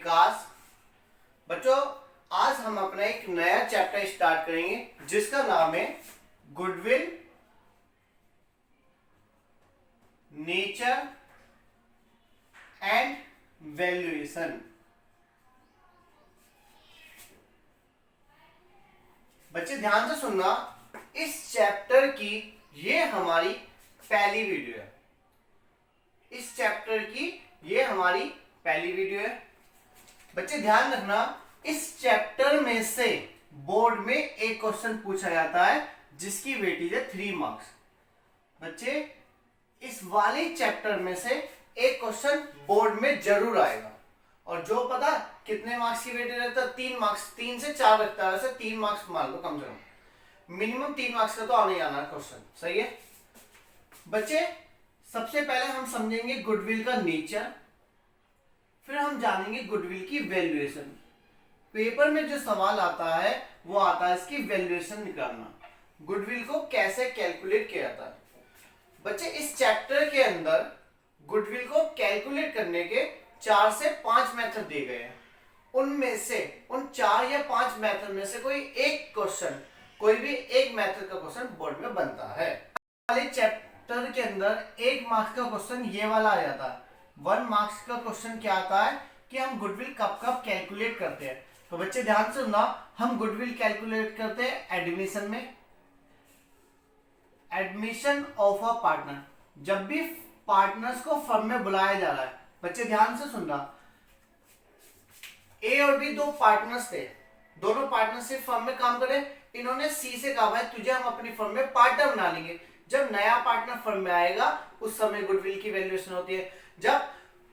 विकास। बच्चों आज हम अपना एक नया चैप्टर स्टार्ट करेंगे जिसका नाम है गुडविल, नेचर एंड वैल्यूएशन। बच्चे ध्यान से सुनना, इस चैप्टर की ये हमारी पहली वीडियो है। इस चैप्टर की ये हमारी पहली वीडियो है। बच्चे ध्यान रखना, इस चैप्टर में से बोर्ड में एक क्वेश्चन पूछा जाता है जिसकी वेटेज है 3 मार्क्स। बच्चे इस वाले चैप्टर में से एक क्वेश्चन बोर्ड में जरूर आएगा, और जो पता कितने मार्क्स की वेटेज रहता है, 3 मार्क्स, 3 से 4 रखता है। वैसे 3 मार्क्स मान लो, कम से कम मिनिमम 3 मार्क्स का तो आने ही आना क्वेश्चन। सही है बच्चे, सबसे पहले हम समझेंगे गुडविल का नेचर, फिर हम जानेंगे गुडविल की वैल्यूएशन। पेपर में जो सवाल आता है वो आता है इसकी वैल्यूएशन निकालना, गुडविल को कैसे कैलकुलेट किया जाता है। बच्चे इस चैप्टर के अंदर गुडविल को कैलकुलेट करने के 4 से 5 मेथड दिए गए हैं। उनमें से उन 4 या 5 मेथड में से कोई एक क्वेश्चन, कोई भी एक मेथड का क्वेश्चन बोर्ड में बनता है। वाले चैप्टर के अंदर 1 मार्क्स का क्वेश्चन ये वाला आ जाता है। 1 मार्क्स का क्वेश्चन क्या आता है कि हम गुडविल कब कब कैलकुलेट करते हैं। तो बच्चे ध्यान से सुनना, हम गुडविल कैलकुलेट करते हैं एडमिशन में, एडमिशन ऑफ अ पार्टनर। जब भी पार्टनर्स को फर्म में बुलाया जा रहा है, बच्चे ध्यान से सुनना, ए और बी 2 पार्टनर्स थे, दोनों पार्टनरशिप फर्म में काम करे। इन्होंने सी से कहा भाई तुझे हम अपनी फर्म में पार्टनर बना लेंगे। जब नया पार्टनर फर्म में आएगा उस समय गुडविल की वैल्यूएशन होती है। जब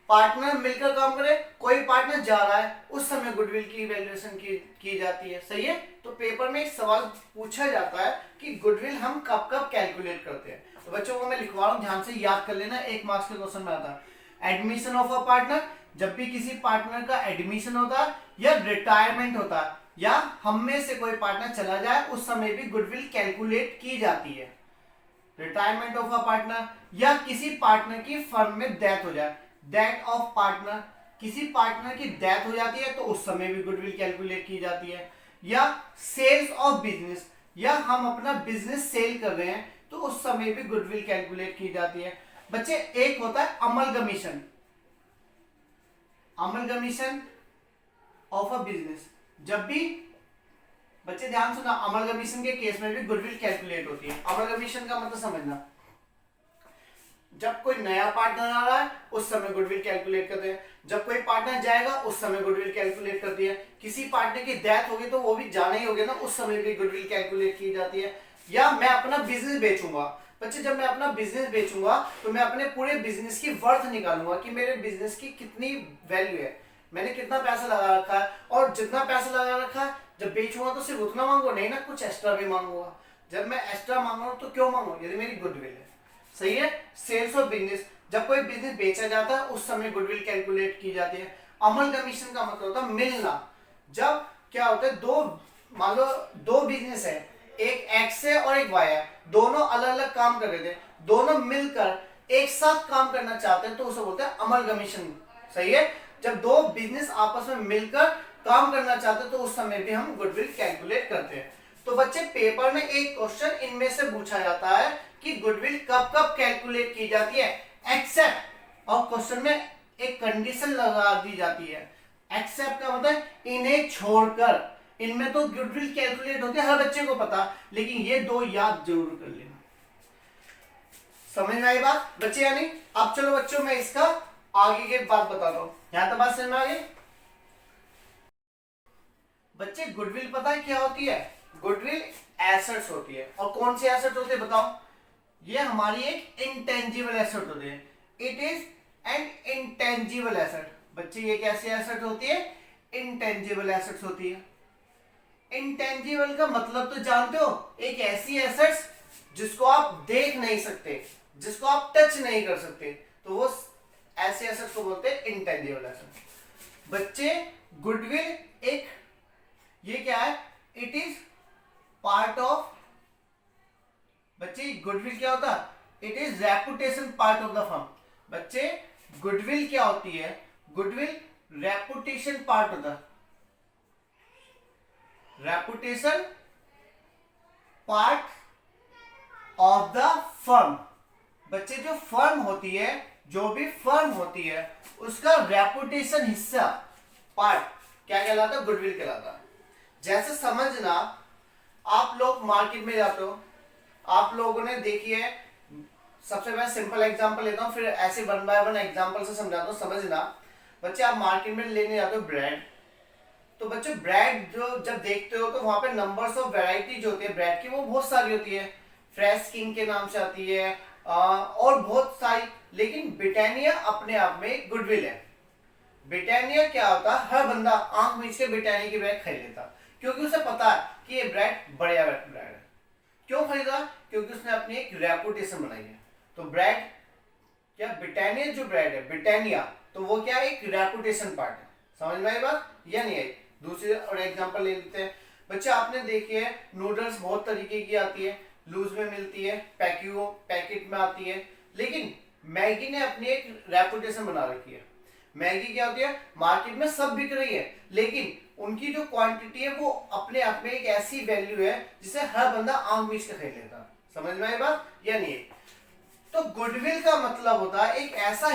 पार्टनर मिलकर काम करे, कोई पार्टनर जा रहा है, उस समय गुडविल की वैल्यूएशन की जाती है। सही है, तो पेपर में एक सवाल पूछा जाता है कि गुडविल हम कब कब कैलकुलेट करते हैं। तो बच्चों को मैं लिखवा रहा हूं, ध्यान से याद कर लेना, 1 मार्क्स के क्वेश्चन में आता है। एडमिशन ऑफ अ पार्टनर, जब भी किसी पार्टनर का एडमिशन होता है या रिटायरमेंट होता है या हम में से कोई पार्टनर चला जाए, उस समय भी गुडविल कैलकुलेट की जाती है। रिटायरमेंट ऑफ अ पार्टनर, या किसी पार्टनर की फर्म में डेथ हो जाए, डेथ ऑफ पार्टनर, किसी पार्टनर की डेथ हो जाती है तो उस समय भी गुडविल कैलकुलेट की जाती है। या सेल्स ऑफ बिजनेस, या हम अपना बिजनेस सेल कर रहे हैं तो उस समय भी गुडविल कैलकुलेट की जाती है। बच्चे एक होता है अमलगमीशन, अमलगमीशन ऑफ अ बिजनेस। जब भी बच्चे ध्यान सुना, अमलगमीशन के केस में भी गुडविल कैलकुलेट होती है। अमलगमीशन का मतलब समझना, जब कोई नया पार्टनर आ रहा है उस समय गुडविल कैलकुलेट करते हैं, जब कोई पार्टनर जाएगा उस समय गुडविल कैलकुलेट करती है। किसी पार्टनर की डेथ होगी तो वो भी जाना ही होगा ना, उस समय भी गुडविल कैलकुलेट की जाती है। या मैं अपना बिजनेस बेचूंगा, बच्चे जब मैं अपना बिजनेस बेचूंगा तो मैं अपने पूरे बिजनेस की वर्थ निकालूंगा कि मेरे बिजनेस की कितनी वैल्यू है, मैंने कितना पैसा लगा रखा है, और जितना पैसा लगा रखा है जब बेचूंगा तो सिर्फ उतना मांगूंगा नहीं ना, कुछ एक्स्ट्रा भी मांगूंगा। जब मैं एक्स्ट्रा मांगूंगा तो क्यों मांगूंगा, यदि मेरी गुडविल है। सही है, सेल्स ऑफ बिजनेस, जब कोई बिजनेस बेचा जाता है उस समय गुडविल कैलकुलेट की जाती है। अमलगमीशन का मतलब होता है मिलना। जब क्या होता है, मान लो 2 बिजनेस है, एक एक्स है और एक वाई है, दोनों अलग अलग काम कर रहे थे, दोनों मिलकर एक साथ काम करना चाहते हैं तो उसे बोलते हैं अमलगमीशन। सही है, जब 2 बिजनेस आपस में मिलकर काम करना चाहते हैं तो उस समय भी हम गुडविल कैलकुलेट करते हैं। तो बच्चे पेपर में एक क्वेश्चन इनमें से पूछा जाता है कि गुडविल कब कब कैलकुलेट की जाती है, एक्सेप्ट, और क्वेश्चन में एक कंडीशन लगा दी जाती है। एक्सेप्ट का मतलब इन्हें छोड़कर, इनमें तो गुडविल कैलकुलेट होती है, हर बच्चे को पता, लेकिन ये 2 याद जरूर कर लेना। समझ में आई बात बच्चे या नहीं? अब चलो बच्चों मैं इसका आगे के बात बताता हूं। यहां तो बात समझ में आ गई? बच्चे गुडविल पता है क्या होती है? गुडविल एसेट्स होती है। और कौन सी एसेट होती है बताओ? ये हमारी एक इंटेंजिबल एसेट होती है। It is an intangible asset. बच्चे ये कैसी एसेट होती है? इंटेंजिबल एसेट्स होती है। इंटेंजिबल का मतलब तो जानते हो, एक ऐसी एसेट्स जिसको आप देख नहीं सकते, जिसको आप टच नहीं कर सकते, तो वो ऐसे एसेट्स को बोलते हैं इंटेंजिबल एसेट। बच्चे गुडविल एक, ये क्या है? इट इज पार्ट ऑफ, बच्चे गुडविल क्या होता है? It is reputation part of the firm. बच्चे गुडविल क्या होती है? गुडविल रेपुटेशन पार्ट होता है, reputation part of the firm. बच्चे जो फर्म होती है, जो भी फर्म होती है, उसका रेपुटेशन हिस्सा पार्ट क्या कहलाता है? गुडविल कहलाता है। जैसे समझना, आप लोग मार्केट में जाते हो, आप लोगों ने देखी है, सबसे पहले सिंपल एग्जांपल लेता हूं, फिर ऐसे वन बाय वन एग्जांपल से समझाता हूं। समझना बच्चे, आप मार्केट में लेने जाते हो ब्रेड, तो बच्चे ब्रेड जो जब देखते हो तो वहां पे नंबर्स ऑफ वैरायटी जो होती है ब्रेड की, वो बहुत सारी होती है। फ्रेश किंग के नाम से आती है और बहुत सारी, लेकिन ब्रिटानिया अपने आप में गुडविल है। ब्रिटानिया क्या होता है, हर बंदा आंख मीच के ब्रिटानिया की ब्रेड खरीद लेता, क्योंकि उसे पता है कि ये ब्रेड बढ़िया ब्रेड है। क्यों खरीदा? क्योंकि उसने अपनी एक रेपुटेशन बनाई है। तो ब्रेड क्या, ब्रिटानिया जो ब्रेड है ब्रिटानिया, तो वो क्या एक रेपुटेशन पार्ट है। समझ में आई बात या नहीं आई? दूसरी और एग्जांपल ले लेते हैं। बच्चे आपने देखी है, नूडल्स बहुत तरीके की आती है, लूज में मिलती है, पैकेट में आती है, लेकिन मैगी ने अपनी एक रेपुटेशन बना रखी है। मैगी क्या होती है, मार्केट में सब बिक रही है, लेकिन उनकी जो क्वांटिटी है वो अपने आप में एक ऐसी वैल्यू है जिसे हर बंदा आंख मीच के खरीद लेता। समझ में आई बात या नहीं? तो गुडविल का मतलब होता है एक ऐसा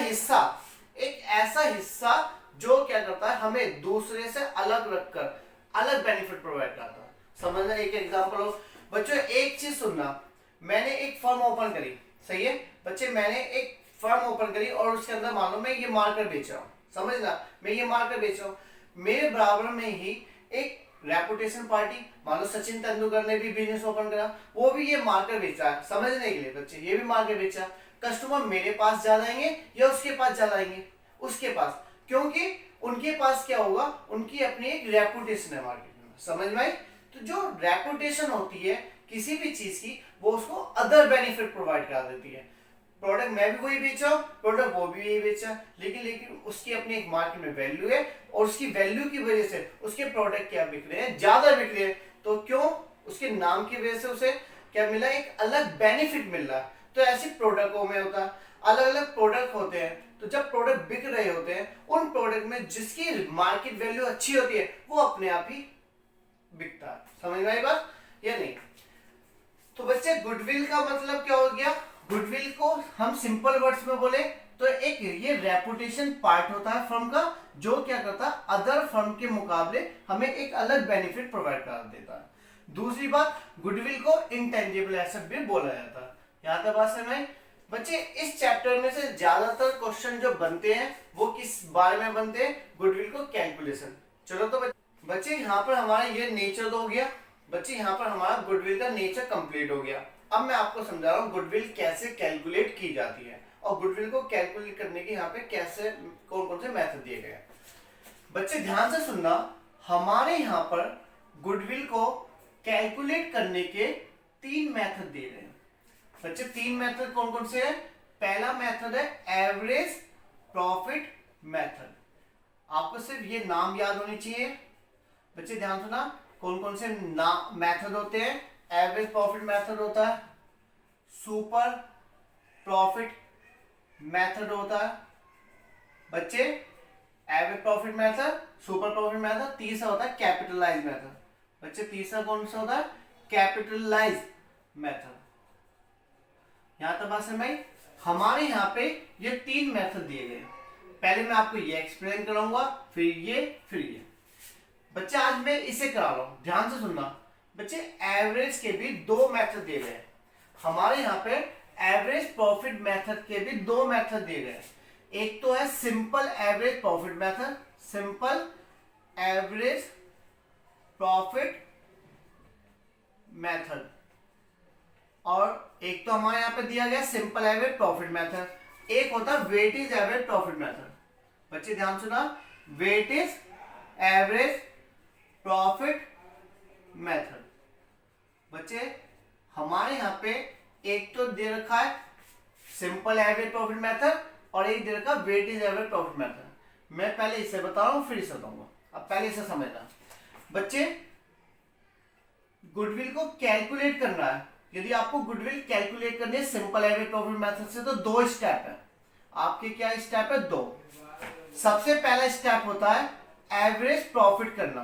हिस्सा जो क्या करता है, हमें दूसरे से अलग रखकर अलग बेनिफिट प्रोवाइड करता है। समझना, एक एग्जांपल हो बच्चों, एक चीज सुनना, मैंने एक फर्म ओपन करी, सही है बच्चे, मैंने एक फर्म ओपन करी और उसके अंदर मान लो मैं ये मार्कर बेच रहा हूँ। समझना, मैं ये मार्कर बेच रहा हूँ, मेरे बराबर में ही एक रेपुटेशन पार्टी, मान लो सचिन तेंदुलकर ने भी बिजनेस ओपन करा, वो भी ये मार्कर बेचा है। समझने के लिए बच्चे, ये भी मार्कर बेचा, कस्टमर मेरे पास ज्यादा आएंगे या उसके पास ज्यादा आएंगे? उसके पास, क्योंकि उनके पास क्या होगा, उनकी अपनी एक रेपुटेशन है मार्केट में। समझ में आई? तो जो रेपुटेशन होती है किसी भी चीज की, वो उसको अदर बेनिफिट प्रोवाइड कर देती है। प्रोडक्ट मैं भी वही बेचा, प्रोडक्ट वो भी यही बेचा, लेकिन उसकी अपनी एक मार्केट में वैल्यू है, और उसकी वैल्यू की वजह से उसके प्रोडक्ट क्या बिक रहे हैं, ज्यादा बिक रहे हैं। तो क्यों? उसके नाम की वजह से उसे क्या मिला, एक अलग बेनिफिट मिल रहा है। तो ऐसी प्रोडक्टों में होता है, अलग अलग प्रोडक्ट होते हैं, तो जब प्रोडक्ट बिक रहे होते हैं, उन प्रोडक्ट में जिसकी मार्केट वैल्यू अच्छी होती है वो अपने आप ही बिकता है। समझ में आई बात या नहीं? तो बच्चे, गुडविल का मतलब क्या हो गया? गुडविल को हम सिंपल वर्ड्स में बोले तो एक ये रेपुटेशन पार्ट होता है फर्म का, जो क्या करता है, अदर फर्म के मुकाबले हमें एक अलग बेनिफिट प्रोवाइड कर देता है। दूसरी बात, गुडविल को इंटेंजिबल एसेट भी बोला जाता है। यहाँ तक बात समझ में? बच्चे, इस चैप्टर में से ज्यादातर क्वेश्चन जो बनते हैं वो किस बारे में बनते हैं? गुडविल को कैलकुलेशन। चलो तो बच्चे, यहाँ पर हमारा ये नेचर तो हो गया। बच्चे, यहाँ पर हमारा गुडविल का नेचर कंप्लीट हो गया। अब मैं आपको समझा रहा हूँ गुडविल कैसे कैलकुलेट की जाती है, और गुडविल को कैलकुलेट करने के यहाँ पे कैसे कौन कौन से मेथड दिए गए हैं। बच्चे ध्यान से सुनना, हमारे यहाँ पर गुडविल को कैलकुलेट करने के 3 मेथड दिए गए हैं। बच्चे, 3 मेथड कौन कौन से हैं? पहला मेथड है एवरेज प्रॉफिट मेथड। आपको सिर्फ ये नाम याद होनी चाहिए। बच्चे ध्यान सुना, कौन कौन से मेथड होते हैं? एवरेज प्रॉफिट मेथड होता है, सुपर प्रॉफिट मेथड होता है। बच्चे, average profit method, super profit method, तीसरा होता है कैपिटलाइज मेथड। बच्चे, तीसरा कौन सा होता है? Capitalise method. यहां तक बात समझ में? हमारे यहाँ पे ये 3 मेथड दिए गए। पहले मैं आपको ये एक्सप्लेन कराऊंगा, फिर ये। बच्चे, आज मैं इसे करा रहा हूं, ध्यान से सुनना। बच्चे, एवरेज के भी 2 मेथड दिए गए। हमारे यहाँ पे एवरेज प्रॉफिट मेथड के भी 2 मेथड दिए गए। एक तो है simple average profit method, simple average profit method, और एक तो हमारे यहाँ पे दिया गया सिंपल एवरेज प्रॉफिट मेथड। एक होता है वेटेज एवरेज प्रॉफिट मेथड। बच्चे ध्यान सुना, वेटेज एवरेज प्रॉफिट मेथड। बच्चे, हमारे यहाँ पे एक तो दे रखा है सिंपल एवरेज प्रॉफिट मेथड, और एक दे रखा है वेटेज एवरेज प्रॉफिट मेथड। मैं पहले इसे बता रहा हूं, फिर इसे बताऊंगा। अब पहले इसे समझना। बच्चे, गुडविल को कैलकुलेट करना है। यदि आपको गुडविल कैलकुलेट करनी है सिंपल एवरेज प्रॉफिट मेथड से, तो 2 स्टेप है आपके। क्या स्टेप है? 2। सबसे पहला स्टेप होता है एवरेज प्रॉफिट करना।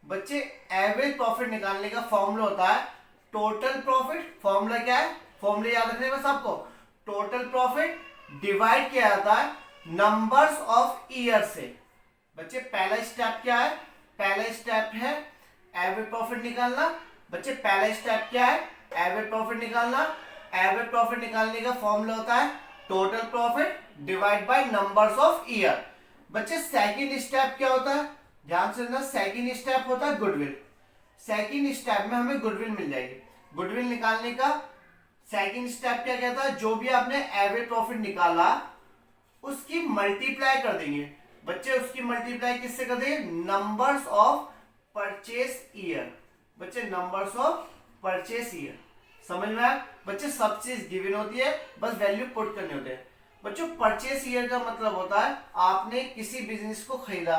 बच्चे एवरेज प्रॉफिट निकालने का फॉर्मूला होता है टोटल प्रॉफिट। फॉर्मूला क्या है, फॉर्मूला याद रखने बस आपको, टोटल प्रॉफिट डिवाइड किया जाता है नंबर्स ऑफ ईयर से। बच्चे पहला स्टेप क्या है, पहला स्टेप है एवरेज प्रॉफिट निकालना। बच्चे पहला स्टेप क्या है, एवरेज प्रॉफिट निकालना। एवरेज प्रॉफिट निकालने का फॉर्मूला होता है total profit divide by numbers of year. बच्चे सेकंड स्टेप क्या होता है, ध्यान से ना, सेकंड स्टेप होता है गुडविल। सेकंड स्टेप में हमें गुडविल मिल जाएगी। गुडविल निकालने का सेकंड स्टेप क्या कहता है, जो भी आपने एवरेज प्रॉफिट निकाला उसकी मल्टीप्लाई कर देंगे। बच्चे उसकी मल्टीप्लाई किससे कर देंगे, नंबर्स ऑफ परचेस ईयर। बच्चे नंबर्स ऑफ परचेस ईयर, समझ में आया। बच्चे सब चीज गिवन होती है, बस वैल्यू पुट करने होते हैं। बच्चों परचेस ईयर का मतलब होता है आपने किसी बिजनेस को खरीदा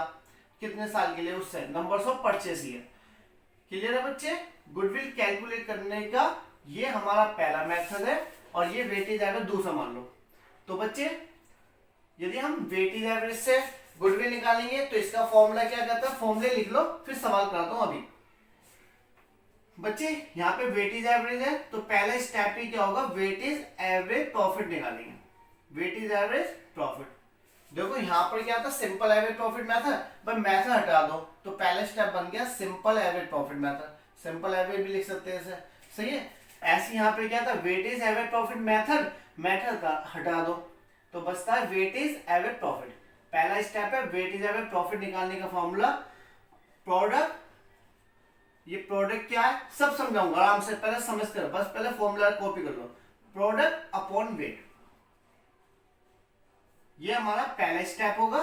कितने साल के लिए, उससे numbers of purchase year. Clear है बच्चे। गुडविल कैलकुलेट करने का ये हमारा पहला मेथड है और ये वेटेज एवरेज दूसरा मान लो। तो बच्चे यदि हम वेटेज एवरेज से गुडविल निकालेंगे तो इसका फॉर्मूला क्या कहता है, फॉर्मूले लिख लो फिर सवाल कराता हूं अभी। बच्चे यहाँ पे वेटेज एवरेज है तो पहला स्टेप ही क्या होगा, वेटेज एवरेज प्रॉफिट निकालेंगे। वेटेज एवरेज प्रॉफिट, देखो यहाँ पर क्या था, सिंपल एवरेज प्रॉफिट मेथड, पर मेथड हटा दो तो पहला स्टेप बन गया simple average profit method. Simple average भी लिख सकते हैं इसे, सही है। ऐसे यहाँ पे क्या था, weightage average profit method, method का हटा दो तो बचता है वेटेज एवरेज प्रॉफिट। पहला स्टेप है वेटेज एवरेज प्रॉफिट निकालने का फॉर्मूला प्रोडक्ट, ये प्रोडक्ट क्या है सब समझाऊंगा आराम से, पहले समझ कर, बस पहले फॉर्मूला कॉपी कर लो, प्रोडक्ट अपॉन वेट। ये हमारा पहला स्टेप होगा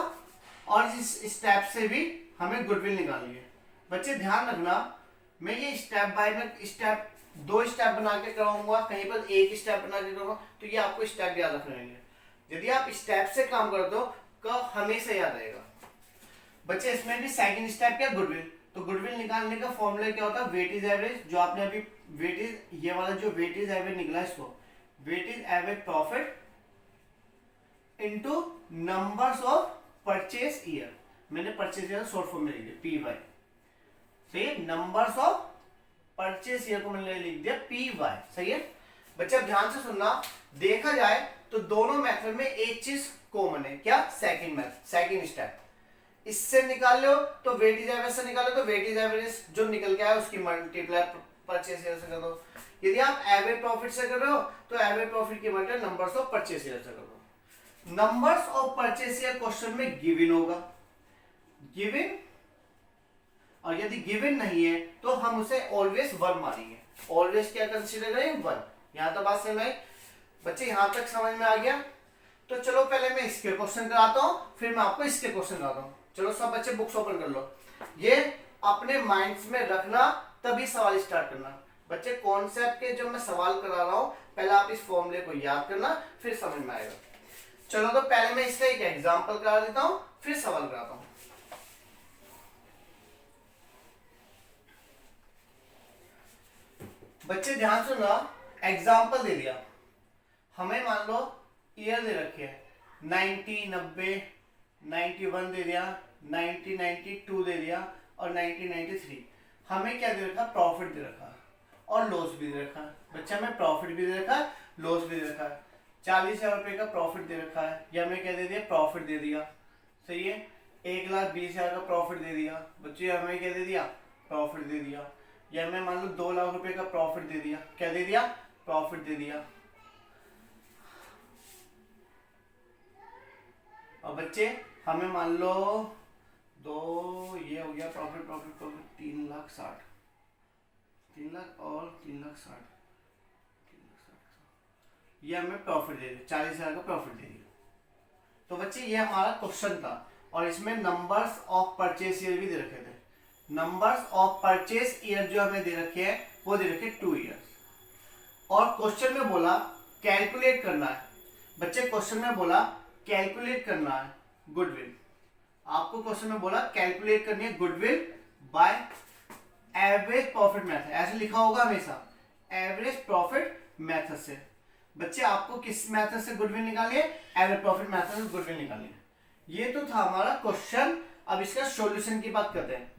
और इस स्टेप से भी हमें गुडविल निकालनी है। बच्चे ध्यान रखना, मैं ये स्टेप बाय में स्टेप दो स्टेप बना के कराऊंगा, कहीं पर एक स्टेप बना के करूंगा, तो ये आपको स्टेप याद रखने होंगे। यदि आप स्टेप से काम करते हो तो हमेशा याद रहेगा। बच्चे इसमें भी सेकंड स्टेप क्या, गुडविल। तो गुडविल निकालने का फॉर्मूला क्या होता है, वेटेज एवरेज, जो आपने अभी वेटेज, ये वाला जो वेटेज एवरेज निकला इसको weightage average profit into numbers of purchase year. मैंने परचेस ईयर शॉर्ट फॉर्म में लिख दिया पी वाई, सही है। नंबर्स ऑफ परचेस ईयर को मैंने लिख दिया पी वाई, सही है। बच्चे अब ध्यान से सुनना, देखा जाए तो दोनों मेथड में एक चीज कॉमन है, क्या, सेकंड मेथड, सेकंड स्टेप। इससे निकाल लो तो वेटेज एवरेज से निकालो तो वेटेज एवरेज जो निकल के आया उसकी मल्टीप्लाई परचेस ईयर से कर दो। यदि आप एवरेज प्रॉफिट से कर रहे हो तो एवरेज प्रॉफिट की multiply numbers of purchase year से कर दो। Numbers of purchase year question में गिवन होगा, गिवन, और यदि गिवन नहीं है तो हम उसे ऑलवेज वन मानेंगे। ऑलवेज क्या कंसीडर करें, वन। यहां तक बात समझ में, बच्चे यहां तक समझ में आ गया। तो चलो पहले मैं इसके क्वेश्चन कराता हूं, फिर मैं आपको इसके क्वेश्चन कराता हूं। चलो सब बच्चे बुक्स ओपन कर लो, ये अपने माइंड्स में रखना तभी सवाल स्टार्ट करना। बच्चे कॉन्सेप्ट के जो मैं सवाल करा रहा हूं पहले आप इस फॉर्मूले को याद करना फिर समझ में आएगा। चलो तो पहले मैं इसका एक एग्जांपल करा देता हूं फिर सवाल कराता हूं। बच्चे ध्यान से ना, एग्जांपल दे दिया हमें, मान लो ईयर दे रखे हैं 90, 90, 91 दे दिया, 90, 92 दे दिया और 1993। हमें क्या दे रखा, प्रॉफिट दे रखा और लॉस भी दे रखा है। बच्चा हमें प्रॉफिट भी दे रखा है, लॉस भी दे रखा है। 40,000 रुपए का प्रॉफिट दे रखा है, या हमें क्या दे दिया, प्रॉफिट दे दिया, सही है। 1,20,000 का प्रॉफिट दे दिया, बच्चे हमें क्या दे दिया, प्रॉफिट दे दिया। या हमें मान लो 2 लाख रुपए का प्रॉफिट दे दिया, क्या दे दिया, प्रॉफिट दे दिया। और बच्चे हमें मान लो दो, ये हो गया प्रॉफिट, प्रॉफिट, प्रॉफिट 3,60,000, 3 लाख और 3,60,000, ये हमें प्रॉफिट दे दिया, 40,000 का प्रॉफिट दे दिया। तो बच्चे ये हमारा क्वेश्चन था और इसमें नंबर्स ऑफ परचेस ईयर भी दे रखे थे। नंबर्स ऑफ परचेस ईयर जो हमें दे रखे हैं वो दे रखे 2 ईयर्स। और क्वेश्चन में बोला कैलकुलेट करना है। बच्चे क्वेश्चन में बोला कैलकुलेट करना है गुडविल। आपको क्वेश्चन में बोला कैलकुलेट करनी है goodwill by average profit method, ऐसे लिखा होगा हमेशा, एवरेज प्रॉफिट मेथड से। बच्चे आपको किस मेथड से गुडविल निकालिए, एवरेज प्रॉफिट मेथड से गुडविल निकालिए। ये तो था हमारा क्वेश्चन। अब इसका सॉल्यूशन की बात करते हैं।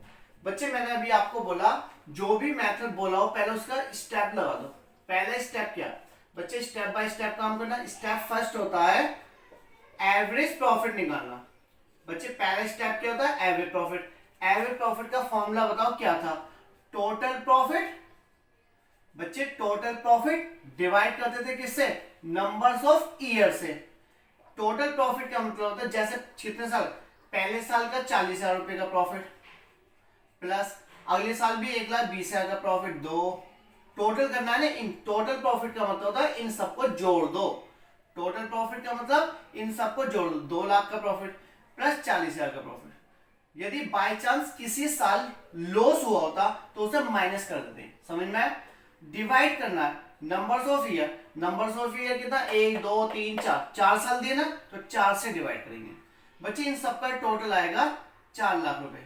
बच्चे मैंने अभी आपको बोला जो भी मेथड बोला हो पहले उसका स्टेप लगा दो। पहला स्टेप क्या बच्चे, स्टेप बाय स्टेप काम करना। स्टेप फर्स्ट होता है एवरेज प्रॉफिट निकालना। बच्चे पहला स्टेप क्या होता है, एवरेज प्रॉफिट। एवरेज प्रॉफिट का फॉर्मूला बताओ क्या था, टोटल प्रॉफिट। बच्चे टोटल प्रॉफिट डिवाइड करते थे किससे, नंबर्स ऑफ ईयर से। टोटल प्रॉफिट का मतलब होता है जैसे कितने साल, पहले साल का 40,000 रुपए का प्रॉफिट प्लस अगले साल भी 1,20,000 का प्रॉफिट दो, टोटल करना है ना। इन टोटल प्रॉफिट का मतलब होता है इन सबको जोड़ दो। टोटल प्रॉफिट का मतलब इन सबको जोड़ दो, 2 लाख का प्रॉफिट प्लस 40,000 का प्रॉफिट। यदि बाय चांस किसी साल लॉस हुआ होता तो उसे माइनस कर देते, समझ में आया। डिवाइड करना है numbers of year. Numbers of year कितना, 1 2 3 4, 4 साल दिए ना तो 4 से डिवाइड करेंगे। बच्चे इन सबका टोटल आएगा 4 लाख रुपए।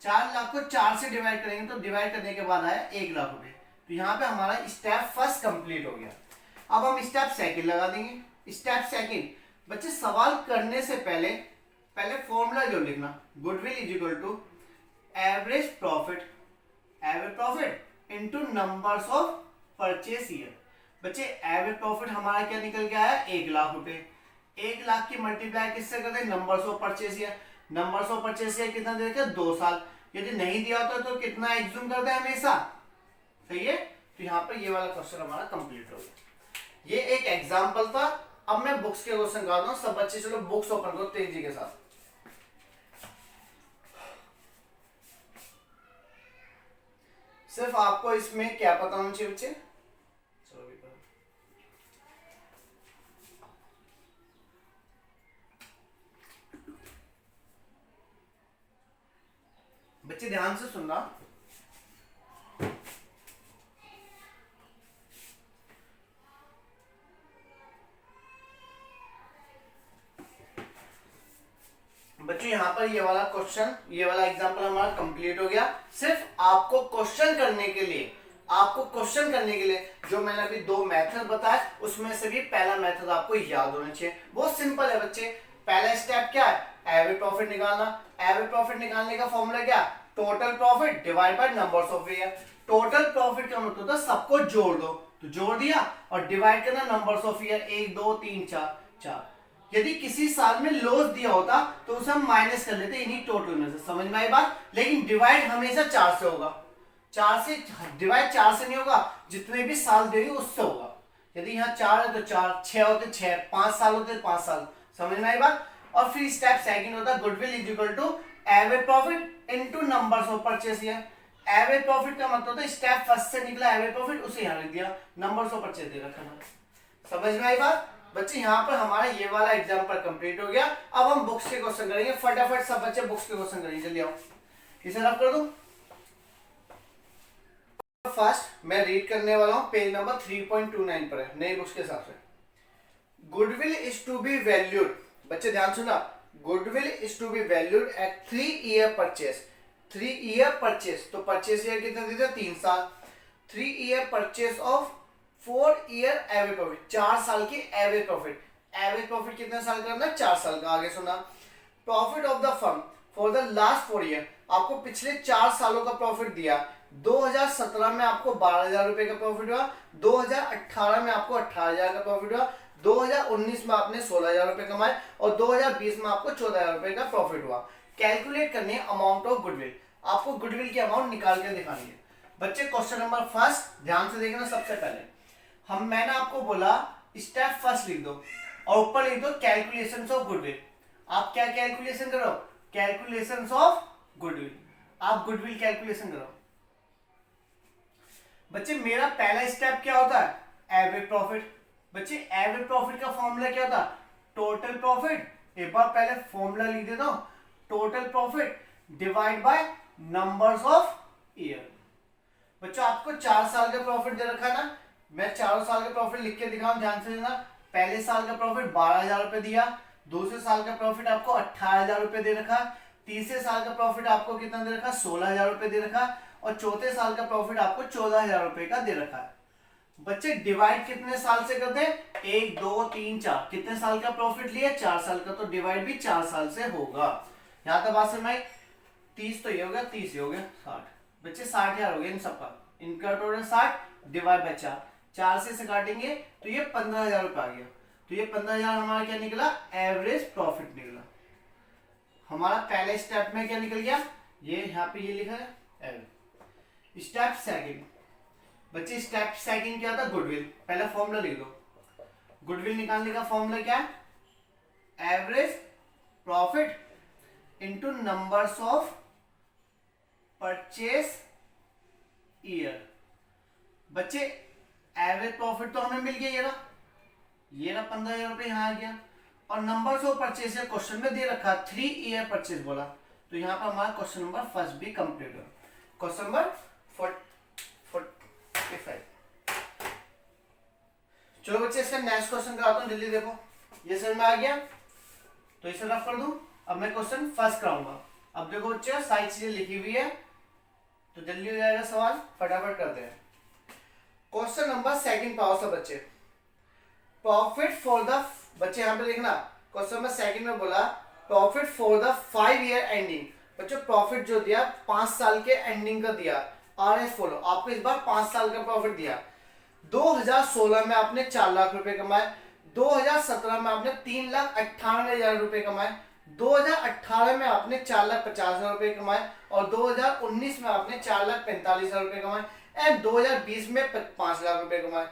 4 लाख को 4 से डिवाइड करेंगे तो डिवाइड करने के बाद आया 1 लाख रुपए। तो यहाँ पे हमारा स्टेप फर्स्ट कंप्लीट हो गया। अब हम स्टेप सेकंड लगा देंगे। स्टेप सेकंड बच्चे सवाल करने से पहले फॉर्मूला जो लिखना, goodwill is equal to average profit into numbers of purchase year. बच्चे एवरेज प्रॉफिट हमारा क्या निकल के आया, 1 लाख रुपए। 1 लाख की मल्टीप्लाई किससे करते हैं, numbers of purchase year. Numbers of purchase year कितना दे रखा है, 2 साल। यदि नहीं दिया होता तो कितना एग्ज्यूम करते हैं हमेशा, सही है। तो यहाँ पर ये वाला क्वेश्चन हमारा कंप्लीट हो गया। ये एक एग्जांपल था। अब मैं बुक्स के क्वेश्चन करता हूँ। सब बच्चे चलो बुक्स ओपन करो तेजी के साथ। सिर्फ आपको इसमें क्या पता होना चाहिए बच्चे, बच्चे ध्यान से सुनना। बच्चों यहाँ पर ये वाला क्वेश्चन, ये वाला एग्जांपल हमारा कंप्लीट हो गया। सिर्फ आपको क्वेश्चन करने के लिए, जो मैंने अभी 2 मेथड बताए उसमें से भी पहला मेथड आपको याद होना चाहिए। बहुत सिंपल है बच्चे। पहला स्टेप क्या है, एवरेज प्रॉफिट निकालना। एवरेज प्रॉफिट निकालने का फॉर्मूला क्या, total profit divide by numbers of year. Total profit का मतलब होता है सबको जोड़ दो, तो जोड़ दिया और डिवाइड करना नंबर्स ऑफ ईयर, 1 2 3 4। यदि किसी साल में लॉस दिया होता तो उसे हम माइनस कर लेते इन्हीं टोटल में से, समझ में आई बात। लेकिन डिवाइड हमेशा 4 से होगा। 4 से डिवाइड 4 से नहीं होगा, जितने भी साल देंगे उससे होगा। यदि यहाँ 4 है तो 4, 6 होते 6, 5 साल होते 5 साल, समझ में आई बात। और फिर स्टेप सेकंड होता है goodwill is equal to average profit into numbers of purchase year. Average profit का मतलब होता है स्टेप फर्स्ट से निकला एवरेज प्रॉफिट, उसे यहाँ लिख दिया, नंबर्स ऑफ परचेस दे रखा। समझ में आई बात बच्चे। यहाँ पर हमारा ये वाला एग्जांपल कंप्लीट हो गया। अब हम बुक्स के क्वेश्चन करेंगे। फटाफट सब बच्चे बुक्स के क्वेश्चन करेंगे, जल्दी आओ। इसे रफ कर दो। फर्स्ट मैं रीड करने वाला हूँ, पेज नंबर 3.29 पर है, नई बुक्स के हिसाब से। Goodwill is to be valued, बच्चे ध्यान सुना, goodwill is to be valued at 3 year purchase. 3 year purchase, तो परचेस ईयर कितना देते हैं, 3 साल। 3 year purchase of 4 year average profit, 4 साल की एवरेज प्रॉफिट। एवरेज प्रॉफिट कितने साल का है, 4 साल का। आगे सुना, profit of the firm for the last 4 year, आपको पिछले 4 सालों का प्रॉफिट दिया। 2017 में आपको 12,000 रुपए का प्रॉफिट हुआ, 2018 में आपको 18,000 का प्रॉफिट हुआ, 2019 में आपने 16,000 रुपए कमाए और 2020 में आपको 14,000 रुपए का प्रॉफिट हुआ। कैलकुलेट करनी है अमाउंट ऑफ गुडविल, आपको गुडविल की अमाउंट निकाल के दिखानी है। बच्चे क्वेश्चन नंबर फर्स्ट ध्यान से देखना। सबसे पहले मैंने आपको बोला स्टेप फर्स्ट लिख दो और ऊपर लिख दो कैलकुलेशंस ऑफ गुडविल। आप क्या कैलकुलेशन करो, कैलकुलेशंस ऑफ गुडविल। आप गुडविल कैलकुलेशन करो। बच्चे मेरा पहला स्टेप क्या होता है, एवरेज प्रॉफिट। बच्चे एवरेज प्रॉफिट का फॉर्मूला क्या होता है, टोटल प्रॉफिट। एक बार पहले फॉर्मूला लिख देता हूं, total profit divide by numbers of year. बच्चों आपको 4 साल का प्रॉफिट दे रखा है ना, मैं 4 साल का प्रॉफिट लिख के दिखाऊं, ध्यान से देना। पहले साल का प्रॉफिट 12,000 रुपए दिया, दूसरे साल का प्रॉफिट आपको 18,000 रुपए दे रखा, तीसरे साल का प्रॉफिट आपको कितना दे रखा, 16,000 रुपए दे रखा और चौथे साल का प्रॉफिट आपको 14,000 रुपए का दे रखा है। बच्चे डिवाइड कितने साल से करते हैं? 1 2 3 4। कितने साल का प्रॉफिट लिया? 4 साल का, तो डिवाइड भी 4 साल से होगा। यहां तक बात समझ। 30 तो ये हो गया, 30 ये हो गया, 60। बच्चे 60,000 हो गया इन सबका, इनका टोटल 60 डिवाइड बाय 4। 4 से काटेंगे तो ये 15,000 रुपये आ गया। तो ये 15,000 हमारा क्या निकला? एवरेज प्रॉफिट निकला। हमारा पहले स्टेप में क्या निकल गया? ये यहाँ पे ये लिखा है एवरेज। स्टेप सेकंड, बच्चे स्टेप सेकंड क्या था? गुडविल। पहला फॉर्मूला लिख दो। गुडविल निकालने का फॉर्मूला क्या है? Average profit into numbers of purchase year. बच्चे एवरेज प्रॉफिट तो हमें मिल गया, ये रहा 15,000 रुपये यहाँ आ गया। और नंबर्स ऑफ परचेस क्वेश्चन में दे रखा 3 ईयर परचेस बोला, तो यहाँ पर हमारा क्वेश्चन नंबर फर्स्ट भी कंप्लीट हो। Question number 45। चलो बच्चे इसका नेक्स्ट क्वेश्चन कराता हूँ, जल्दी देखो। ये समझ में आ गया तो इसे रफ कर दूं। अब मैं क्वेश्चन फर्स्ट कराऊंगा। अब देखो बच्चे सारी चीजें लिखी हुई है तो जल्दी हो जाएगा सवाल, फटाफट करते हैं। क्वेश्चन नंबर सेकंड पाओ सब बच्चे। प्रॉफिट फॉर द, बच्चे यहाँ पे देखना क्वेश्चन नंबर सेकंड में बोला profit for the 5 year ending. बच्चों प्रॉफिट जो दिया 5 साल के एंडिंग का दिया। आरएस फॉलो, आपको इस बार 5 साल का प्रॉफिट दिया। 2016 में आपने 4 लाख रुपए कमाए, 2017 में आपने 3,98,000 रुपए कमाए, 2018 में आपने 4,50,000 रुपए कमाए और 2019 में आपने 4,45,000 रुपए कमाए एंड 2020 में 5 लाख रुपए कमाए।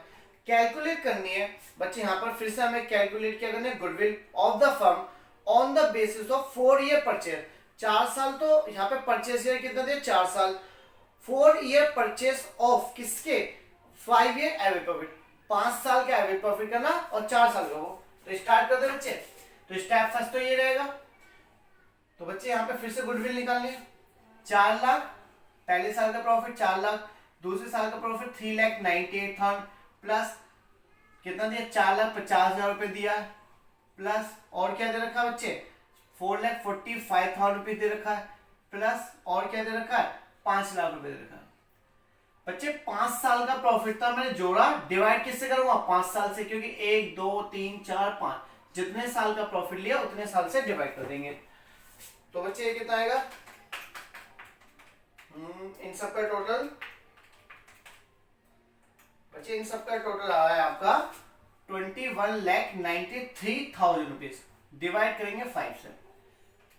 कैलकुलेट करनी है बच्चे, यहाँ पर फिर से हमें कैलकुलेट क्या करना है? Goodwill of the firm on the basis of 4 year purchase. 4 साल तो यहाँ पे परचेज ईयर कितना दिया? 4 साल। 4 ईयर परचेज ऑफ किसके? 5 ईयर एवरेज प्रॉफिट। 5 साल का एवरेज प्रॉफिट करना और 4 साल का वो। तो स्टार्ट करते बच्चे। तो स्टेप फर्स्ट तो ये रहेगा। तो बच्चे यहाँ पे फिर से गुडविल निकालनी है। 4 लाख पहले साल का प्रॉफिट 4 लाख, दूसरे साल का प्रॉफिट 3,98,000 प्लस कितना दिया? 4,50,000 रुपए दिया प्लस और क्या दे रखा है बच्चे? 4,45,000 रुपए दे रखा है प्लस और क्या दे रखा है? 5 लाख रुपए दे रखा है। बच्चे 5 साल का प्रॉफिट था, मैंने जोड़ा, डिवाइड किससे करूंगा? 5 साल से, क्योंकि 1 2 3 4 5 जितने साल का प्रॉफिट लिया उतने साल से डिवाइड कर देंगे। तो बच्चे ये कितना आएगा? इन सब का टोटल बच्चे इन सब का टोटल आ रहा है आपका 21,93,000 रुपीज। डिवाइड करेंगे 5 से,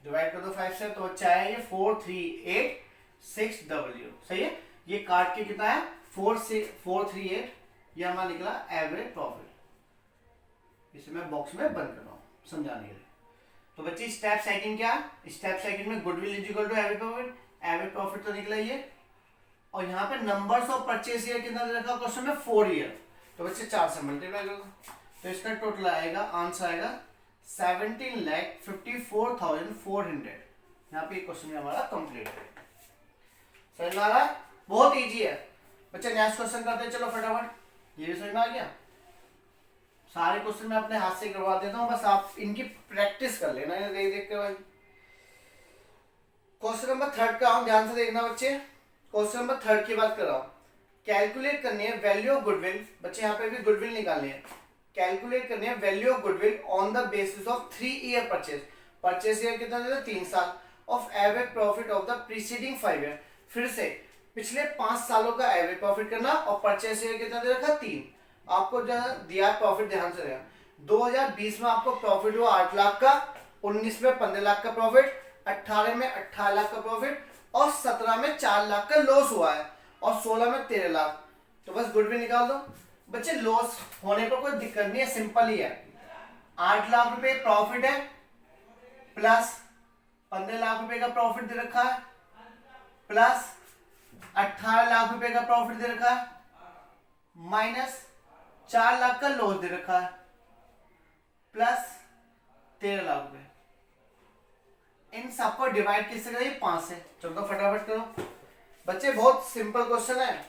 डिवाइड कर दो 5 से तो बच्चा है ये 438,600। सही है। ये काट के कितना है? 438। ये हमारा निकला एवरेज प्रॉफिट। इसे मैं बॉक्स में बंद कर रहा हूं समझाने के लिए। तो बच्चे स्टेप सेकंड क्या? स्टेप सेकंड में goodwill is equal to average profit. Average profit तो निकला ये, और यहाँ पे नंबर्स ऑफ परचेस ईयर कितना दे रखा क्वेश्चन में? 4 ईयर। तो बच्चे 4 से मल्टीप्लाई कर दो तो इसका टोटल आएगा, आंसर आएगा 17,54,400। यहाँ पे क्वेश्चन हमारा कंप्लीट है। समझ में आ रहा है? बहुत इजी है बच्चे। नेक्स्ट क्वेश्चन करते हैं, चलो फटाफट। ये भी समझ में आ गया। सारे क्वेश्चन मैं अपने हाथ से करवा देता हूँ, बस आप इनकी प्रैक्टिस कर लेना देख देख के भाई। क्वेश्चन नंबर 3 का हम ध्यान से देखना बच्चे। क्वेश्चन नंबर 3 की बात कर रहा हूं। कैलकुलेट करनी है वैल्यू ऑफ गुडविल। बच्चे यहाँ पे भी गुडविल निकालनी है। कैलकुलेट करनी है value of goodwill on the basis of 3 year purchase. Purchase year कितना देता? 3 साल। Of average profit of the preceding 5 year. फिर से पिछले 5 सालों का एवरेज प्रॉफिट करना और परचेज ईयर कितना दे रखा? 3। आपको जो दिया प्रॉफिट ध्यान से रहेगा। 2020 में आपको प्रॉफिट हुआ 8 लाख का, 19 में 15 लाख का प्रॉफिट, 18 में 18 लाख का प्रॉफिट और 17 में 4 लाख का लॉस हुआ है और 16 में 13 लाख। तो बस गुडविल निकाल दो बच्चे। लॉस होने पर कोई दिक्कत नहीं है, सिंपल ही है। 8 लाख रुपए प्रॉफिट है प्लस 15 लाख रुपए का प्रॉफिट दे रखा है प्लस 18 लाख रुपए का प्रॉफिट दे रखा है माइनस 4 लाख का लॉस दे रखा है प्लस 13 लाख रुपए। इन सबको डिवाइड किससे करें? 5 से। चलो फटाफट करो बच्चे, बहुत सिंपल क्वेश्चन है।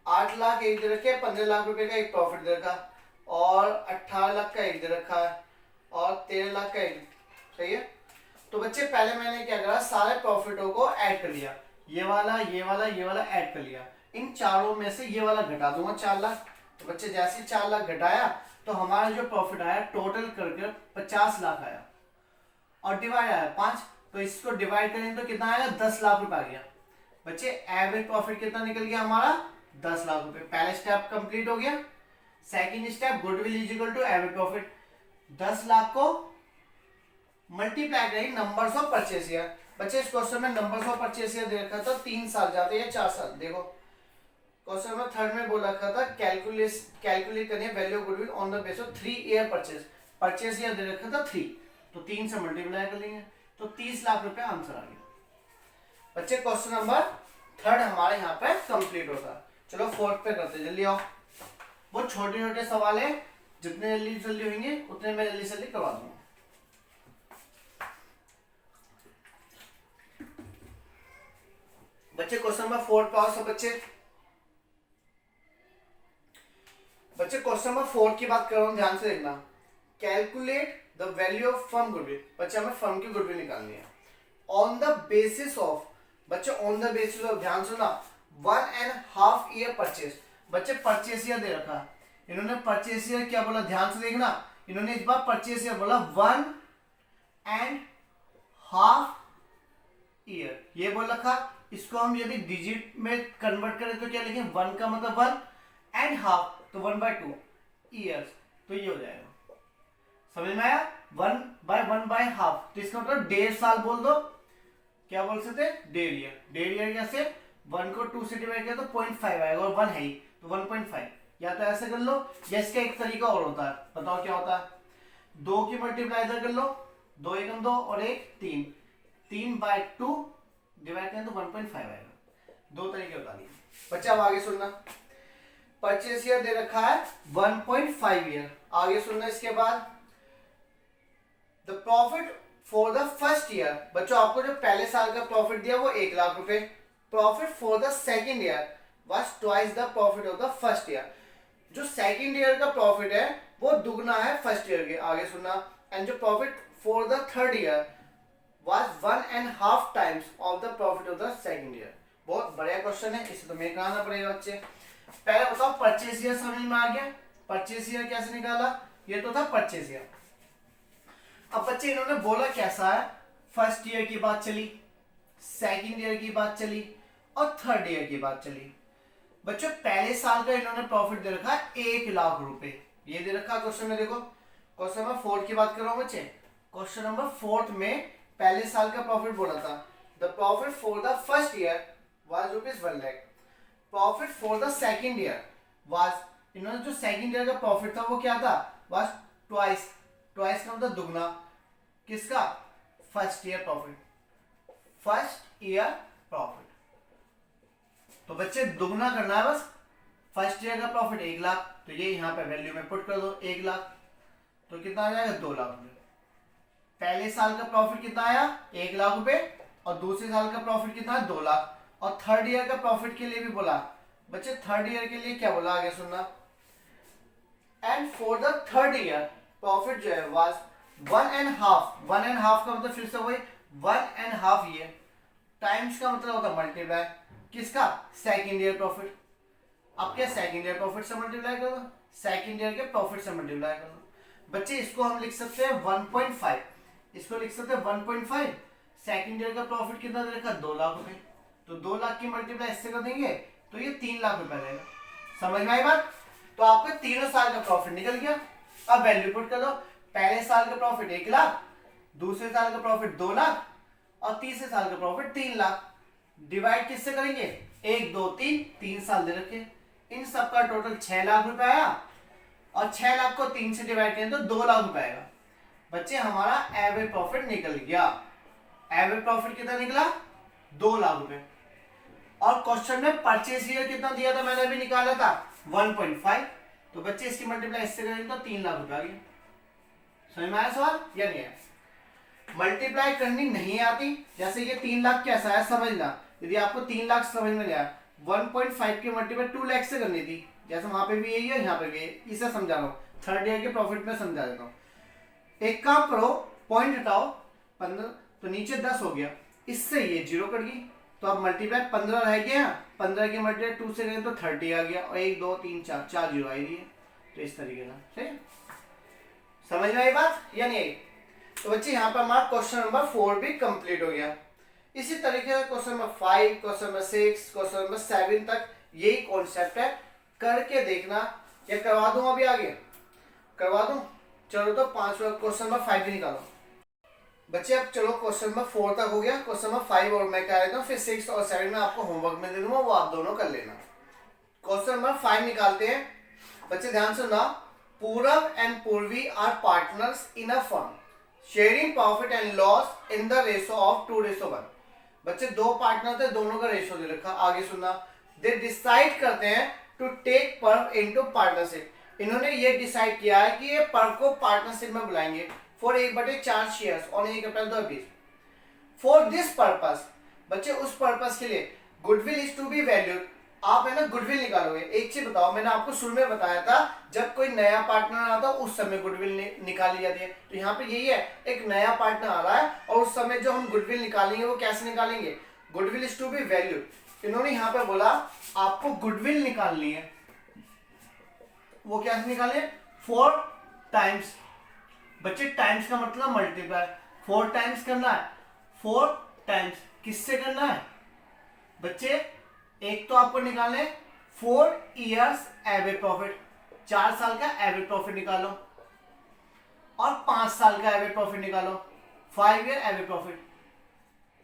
8 लाख एक दे रखे, 15 लाख रुपए का एक प्रॉफिट दे रखा और 18 लाख का एक दे रखा है और 13 लाख का एक। सही है। तो बच्चे पहले मैंने क्या करा? सारे प्रॉफिटों को ऐड कर लिया। ये वाला ये वाला ये वाला ऐड कर लिया। इन चारों में से ये वाला घटा दूंगा 4 लाख। तो बच्चे जैसे ही 4 लाख घटाया तो हमारा जो प्रॉफिट आया टोटल करके 50 लाख आया और डिवाइड आया 5, तो इसको डिवाइड करें तो कितना आएगा 10 लाख रुपए आ गया। बच्चे एवरेज प्रॉफिट कितना निकल गया हमारा 10 लाख रुपए। पहला स्टेप कंप्लीट हो गया। Second step goodwill is equal to average profit. 10 lakh को मल्टीप्लाई करें नंबर्स ऑफ परचेस ईयर। बच्चे इस क्वेश्चन में नंबर्स ऑफ परचेस ईयर दे रखा था 3 साल जाते हैं 4 साल। देखो क्वेश्चन में थर्ड में बोला रखा था कैलकुलेट करिए value of goodwill on the base of 3 year purchase year दे रखा था 3, तो 3 से मल्टीप्लाई कर लेंगे तो 30 लाख रुपए आंसर आ गया। बच्चे क्वेश्चन नंबर थर्ड हमारे यहाँ पे कंप्लीट होता है। चलो फोर्थ पे करते जल्दी आओ। बहुत छोटे छोटे सवाल है, जितने जल्दी जल्दी होंगे उतने मैं जल्दी जल्दी करवा दूंगा। बच्चे क्वेश्चन नंबर 4 पे आओ सब बच्चे क्वेश्चन नंबर 4 की बात कर रहा हूं, ध्यान से देखना। Calculate the value of firm goodwill. बच्चे हमें फर्म की गुडविल निकालनी है ऑन द बेसिस ऑफ, बच्चे ऑन द बेसिस ऑफ, ध्यान सुना, 1.5 ईयर परचेस। बच्चे परचेस ईयर दे रखा, इन्होंने परचेस ईयर क्या बोला ध्यान से देखना। इन्होंने इस बार परचेस ईयर बोला 1.5 ईयर, ये बोल रखा। इसको हम यदि डिजिट में कन्वर्ट करें तो क्या लिखें, 1 का मतलब 1.5 तो 1/2 ईयर्स, तो ये हो जाएगा। समझ में आया? 1/1/2 तो इसका मतलब 1.5 साल बोल दो। क्या बोल सकते, 1.5 ईयर। 1.5 ईयर कैसे, 1 को 2 से डिवाइड किया तो 0.5 आएगा और 1 है ही तो 1.5। या तो ऐसे कर लो या इसका एक तरीका और होता है, बताओ क्या होता है। 2 की मल्टीप्लाई इधर कर लो, 2 एकम 2 और 1 3, 3/2 डिवाइड करें तो 1.5 आएगा। 2 तरीके बता दिए बच्चे। अब आगे सुनना, परचेस ईयर दे रखा है 1.5 ईयर। आगे सुनना इसके बाद, the profit for the first year. बच्चों आपको जो पहले साल का प्रॉफिट दिया वो 1 लाख रुपए। Profit for the second year was twice the profit of the first year. जो सेकेंड ईयर का प्रॉफिट है वो दुगना है फर्स्ट ईयर के। आगे सुनना, एंड जो profit for the third year was 1.5 times of the profit of the second year। बहुत बढ़िया क्वेश्चन है, इसे तो मैं कराना पड़ेगा बच्चे। पहले बताओ परचेस ईयर समझ में आ गया। परचेस ईयर कैसे निकाला, ये तो था परचेस ईयर। अब बच्चे इन्होंने बोला कैसा है, फर्स्ट ईयर की बात चली, सेकंड ईयर की बात चली और थर्ड ईयर की बात चली। बच्चों पहले साल का इन्होंने प्रॉफिट दे रखा 1 लाख रुपए, ये दे रखा क्वेश्चन में। देखो क्वेश्चन नंबर 4 की बात कर रहा हूं बच्चे। क्वेश्चन नंबर 4 में पहले साल का प्रॉफिट बोला था, the profit for the first year was ₹1 lakh. Profit for the second year was, इन्होंने जो सेकंड ईयर का प्रॉफिट था वो क्या था, वाज ट्वाइस का मतलब दुगना किसका, first year profit. First year profit तो बच्चे दुगना करना है बस। फर्स्ट ईयर का प्रॉफिट 1 लाख, तो ये यहाँ पे वैल्यू में पुट कर दो 1 लाख, तो कितना आ जाएगा 2 लाख रुपए। पहले साल का प्रॉफिट कितना आया 1 लाख रुपए और दूसरे साल का प्रॉफिट कितना है 2 लाख। और थर्ड ईयर का प्रॉफिट के लिए भी बोला बच्चे, थर्ड ईयर के लिए क्या बोला आगे सुनना, and for the third year profit जो है वाज 1.5 का मतलब फिर से वही 1.5 ईयर टाइम्स का मतलब होता मल्टीप्लाई किसका, सेकंड ईयर प्रॉफिट। अब क्या सेकंड ईयर प्रॉफिट से मल्टीप्लाई कर दो, सेकंड ईयर के प्रॉफिट से मल्टीप्लाई कर दो। बच्चे इसको हम लिख सकते हैं 1.5, इसको लिख सकते हैं 1.5। सेकंड ईयर का प्रॉफिट कितना दे रखा 2 लाख रुपए, तो 2 लाख की मल्टीप्लाई इससे कर देंगे तो ये 3 लाख रुपए रहेगा। समझ में आई बात? तो आपका तीनों साल का प्रॉफिट निकल गया। अब वैल्यू पुट कर दो, पहले साल का प्रॉफिट 1 लाख, दूसरे साल का प्रॉफिट 2 लाख और तीसरे साल का प्रॉफिट 3 लाख। डिवाइड किससे करेंगे, 1 2 3 साल दे रखे, इन सबका टोटल 6 लाख रुपए आया और 6 लाख को 3 से डिवाइड करें तो 2 लाख रुपए आएगा। बच्चे हमारा एवरेज प्रॉफिट निकल गया। एवरेज प्रॉफिट कितना निकला 2 लाख रुपए। और क्वेश्चन में परचेस ईयर कितना दिया था मैंने अभी निकाला था 1.5, तो बच्चे इसकी मल्टीप्लाई इससे करेंगे तो 3 लाख रुपए आ गया। समझ में आया सवाल या नहीं आया? मल्टीप्लाई करनी नहीं आती, जैसे ये 3 लाख कैसा है समझना। यदि आपको 3 लाख समझ में नहीं आया, 1.5 की मल्टीप्लाई 2 लाख से करनी थी, जैसे वहां पे भी यही है यहाँ पे भी, इसे समझा रहा हूँ। थर्ड ईयर के प्रॉफिट में समझा देता हूँ। एक काम करो, पॉइंट हटाओ 15 तो नीचे 10 हो गया, इससे ये 0 कट गई तो अब मल्टीप्लाई 15 रह गया, 15 की मल्टीप्लाई 2 से करें तो 30 आ गया, और 1 2 3 4 4 जीरो आई रही है। तो इस तरीके का, ठीक है, समझ में आई बात या नहीं आई? तो बच्चे यहाँ पर हमारा क्वेश्चन नंबर 4 भी कंप्लीट हो गया। इसी तरीके से question number 5, question number 6, question number 7 तक यही कॉन्सेप्ट है, करके देखना। या करवा दूं अभी आगे, करवा दूं? चलो तो 5 क्वेश्चन नंबर 5 भी निकालो बच्चे। अब चलो क्वेश्चन नंबर 4 तक हो गया, क्वेश्चन नंबर 5 और मैं क्या लेता हूँ, फिर 6 और 7 में आपको होमवर्क में दे दूंगा, वो आप दोनों कर लेना। क्वेश्चन नंबर 5 निकालते हैं बच्चे, ध्यान सुनना। Purab and Purvi are partners in a firm sharing profit and loss in the ratio of 2:1। बच्चे दो पार्टनर थे, दोनों का रेशो दे रखा, आगे सुनना। दे डिसाइड करते हैं टू टेक पर्व इनटू पार्टनरशिप। इन्होंने ये डिसाइड किया है कि ये पर्व को पार्टनरशिप में बुलाएंगे for 1/4 shares on 1 April 2020। For this purpose, बच्चे उस पर्पस के लिए goodwill is to be valued. आप है ना गुडविल निकालोगे। एक चीज बताओ, मैंने आपको शुरू में बताया था जब कोई नया पार्टनर आता है उस समय गुडविल निकाली जाती है। तो यहाँ पे यही है, एक नया पार्टनर आ रहा है और उस समय जो हम गुडविल निकालेंगे वो कैसे निकालेंगे, goodwill is to be valued. इन्होंने यहाँ पे बोला आपको गुडविल निकालनी है, वो कैसे निकाले, 4 टाइम्स। बच्चे टाइम्स का मतलब मल्टीप्लाई, 4 टाइम्स करना है, 4 टाइम्स किससे करना है बच्चे, एक तो आपको निकालने 4 इयर्स एवरेज प्रॉफिट, 4 साल का एवरेज प्रॉफिट निकालो, और 5 साल का एवरेज प्रॉफिट निकालो, 5 ईयर एवरेज प्रॉफिट।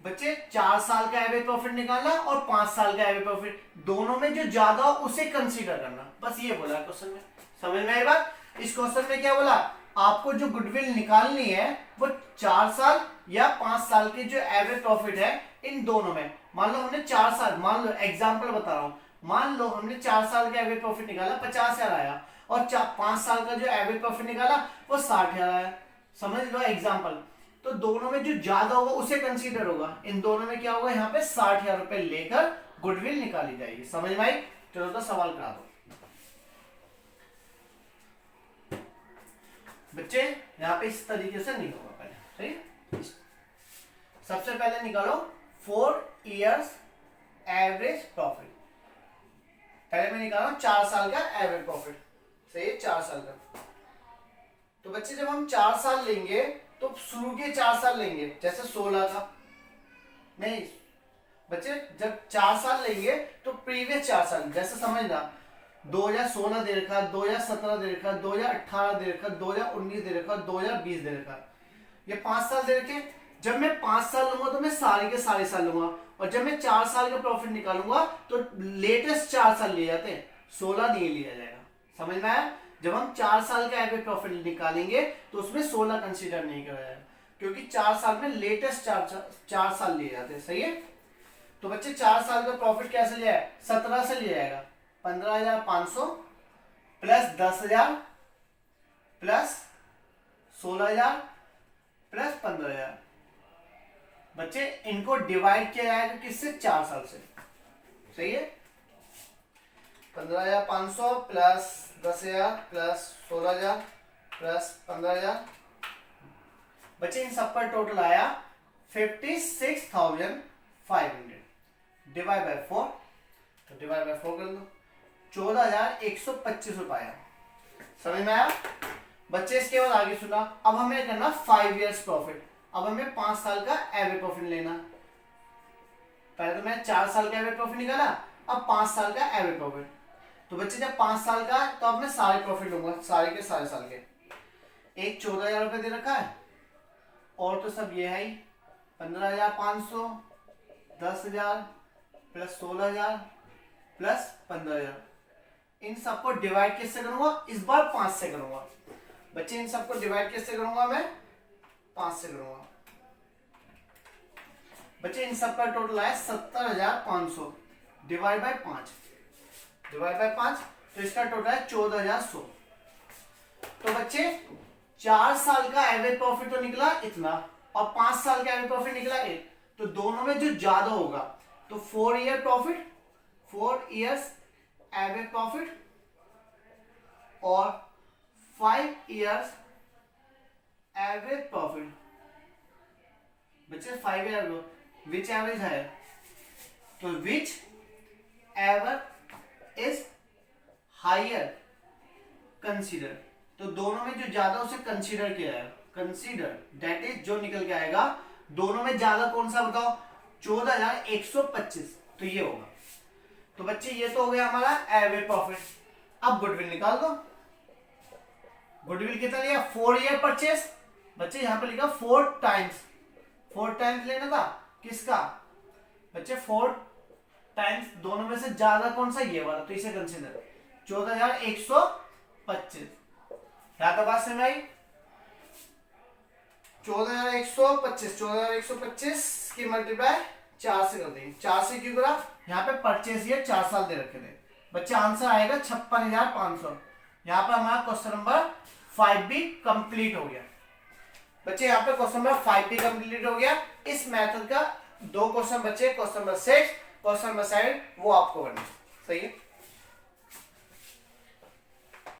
बच्चे 4 साल का एवरेज प्रॉफिट निकालना और 5 साल का एवरेज प्रॉफिट, दोनों में जो ज्यादा हो उसे कंसीडर करना, बस ये बोला क्वेश्चन में। समझ में आई बात? इस क्वेश्चन में क्या बोला, आपको जो गुडविल निकालनी है वो 4 साल या 5 साल की जो एवरेज प्रॉफिट है इन दोनों में। मान लो हमने 4 साल, मान लो एग्जांपल बता रहा हूं, मान लो हमने 4 साल का एवरेज प्रॉफिट निकाला 50,000 आया, और 5 साल का जो एवरेज प्रॉफिट निकाला वो 60,000 आया। समझ लो एग्जांपल। तो दोनों में जो ज्यादा होगा उसे कंसीडर होगा, इन दोनों में क्या होगा, यहाँ पे 60,000 रुपए लेकर गुडविल निकाली जाएगी। समझ में आई? चलो तो सवाल करा दो बच्चे। यहाँ पे इस तरीके से नहीं होगा पहले, सही। सबसे पहले निकालो 4 इयर्स एवरेज प्रॉफिट। पहले मैं निकाला 4 साल का एवरेज प्रॉफिट, सही है, 4 साल का। तो बच्चे जब हम 4 साल लेंगे तो शुरू के 4 साल लेंगे, जैसे 16 का नहीं बच्चे, जब 4 साल लेंगे तो प्रीवियस 4 साल, जैसे समझना 2016 दे रखा, 2017 दे रखा, 2018 दे रखा, 2019 दे रखा, 2020 दे रखा, ये 5 साल दे रखे। जब मैं 5 साल लूंगा तो मैं सारे के सारे साल लूंगा, और जब मैं 4 साल का प्रॉफिट निकालूंगा तो लेटेस्ट 4 साल लिए जाते हैं, 16 नहीं लिया जाएगा। समझ में आया? जब हम 4 साल का एवरेज प्रॉफिट निकालेंगे तो उसमें 16 कंसीडर नहीं किया जाएगा, क्योंकि 4 साल में लेटेस्ट 4 साल लिए जाते हैं, सही है। तो बच्चे 4 साल का प्रॉफिट कैसे लिया है, 17 से लिया जाएगा, 15,500 प्लस 10,000 प्लस 16,000 प्लस 15,000। बच्चे इनको डिवाइड किया जाएगा किससे, 4 साल से, सही है। 15,500 प्लस 10,000 प्लस 16,000 प्लस 15,000। बच्चे इन सब पर टोटल आया 56,500 डिवाइड बाय 4, तो डिवाइड बाय 4 कर दो, 14,125 रुपया आया। समझ में आया बच्चे? इसके बाद आगे सुना, अब हमें करना 5 इयर्स प्रॉफिट। अब हमें 5 साल का एवरेज प्रॉफिट लेना। पहले तो मैं 4 साल का एवरेज प्रॉफिट निकाला, अब 5 साल का एवरेज प्रॉफिट। तो बच्चे जब 5 साल का तो अब मैं सारे प्रॉफिट लूंगा, सारे के सारे साल के। एक 14,000 रुपए दे रखा है, और तो सब ये है ही, 15,500 10,000 प्लस 16,000 प्लस 15,000। इन सबको डिवाइड किससे करूंगा, इस बार 5 से करूंगा। बच्चे इन सबको डिवाइड किससे करूंगा, मैं 5 से करूंगा। बच्चे इन सबका टोटल आया 70,500 डिवाइड बाय 5, डिवाइड बाय 5, तो इसका टोटल है 14,100। तो बच्चे 4 साल का एवरेज प्रॉफिट तो निकला इतना, और 5 साल का एवरेज प्रॉफिट निकला 1, तो दोनों में जो ज्यादा होगा तो 4 year profit, 4 years average profit, और 5 इयर्स एवरेज प्रॉफिट। बच्चे 5 ईयर विच एवरेज है, तो whichever is higher consider, तो दोनों में जो ज्यादा उसे कंसीडर किया है, कंसीडर दैट इज जो निकल के आएगा दोनों में ज्यादा कौन सा बताओ, 14,125, तो ये होगा। तो बच्चे ये तो हो गया हमारा एवरेज प्रॉफिट। अब गुडविल निकाल दो। गुडविल कितना लिया, 4 ईयर परचेस। बच्चे यहां पे लिखा 4 टाइम्स, 4 टाइम्स लेना था किसका बच्चे, 4 टाइम्स दोनों में से ज्यादा कौन सा, ये वाला, तो इसे कंसीडर 14,125। क्या तो बात समझ आई, 14,125 की मल्टीप्लाई 4 से कर देंगे। 4 से क्यों करा, यहाँ पे परचेस ये 4 साल दे रखे थे बच्चे, आंसर आएगा 56,500। यहाँ पे हमारा क्वेश्चन नंबर 5 भी कंप्लीट हो गया। बच्चे यहाँ पे क्वेश्चन नंबर 5 भी कंप्लीट हो गया। इस मेथड का 2 क्वेश्चन बचे, क्वेश्चन नंबर 6, क्वेश्चन नंबर 7, वो आपको करना है। सही है।